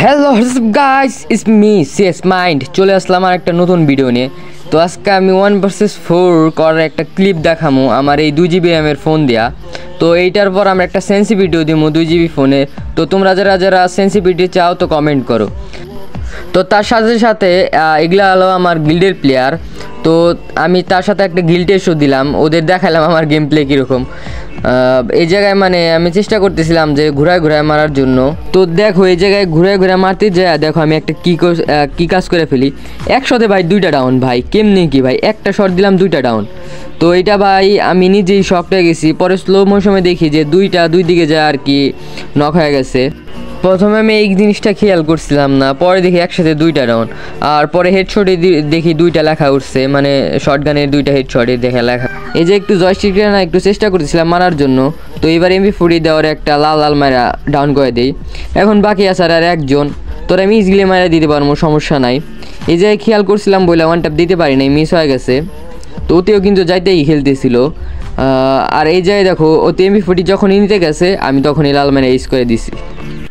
Hello guys, it's me CS mind. চলে আসলাম আর একটা নতুন ভিডিও নিয়ে। তো আজকে আমি 1 vs 4 করার একটা ক্লিপ দেখামো আমার এই 2GB র্যামের ফোন দিয়া। তো এইটার পর আমরা একটা সেন্সি ভিডিও দিব 2GB ফোনে। তো তোমরা যারা যারা সেন্সিভিটি চাও তো কমেন্ট করো। তো তার সাথে সাথে এগুলা হলো আমার গিল্ডের প্লেয়ার। তো আমি তার সাথে একটা গিল্ড টেস্টও দিলাম, ওদের দেখালাম আমার গেম প্লে কীরকম। এই জায়গায় মানে আমি চেষ্টা করতেছিলাম যে ঘুরায় ঘুরায় মারার জন্য। তো দেখো এই জায়গায় ঘুরায় ঘুরায় মারতে যায়, দেখো আমি একটা কী কাজ করে ফেলি। একসাথে ভাই 2টা ডাউন, ভাই কেমনি কি ভাই, একটা শট দিলাম 2টা ডাউন। তো এটা ভাই আমি নিজেই শকটা গেছি। পরে স্লো মোশনে দেখি যে দুই দিকে যায় আর কি নক হয়ে গেছে। প্রথমে আমি এই জিনিসটা খেয়াল করছিলাম না, পরে দেখি একসাথে 2টা ডাউন। আর পরে হেডশটে দেখি 2টা লেখা উঠছে, মানে শটগানের 2টা হেডশটে দেখা লেখা। এই যে একটু জয়স্টিকটা না একটু চেষ্টা করতেছিলাম মারার জন্য। তো এবার MP40 দেওয়ার একটা লাল লাল মারা ডাউন করে দেই। এখন বাকি আছে আর একজন, তোরা আমি ইজিলি মারা দিতে পারবো, সমস্যা নাই। এই যে খেয়াল করছিলাম বলে ওয়ান ট্যাপ দিতে পারি নাই, মিস হয়ে গেছে। তো ওতেও কিন্তু যাইতেই খেলতেছিল। আর এই জায়গায় দেখো ওতে MP40 যখনই নিতে গেছে আমি তখনই লাল মারা ইউজ করে দিছি।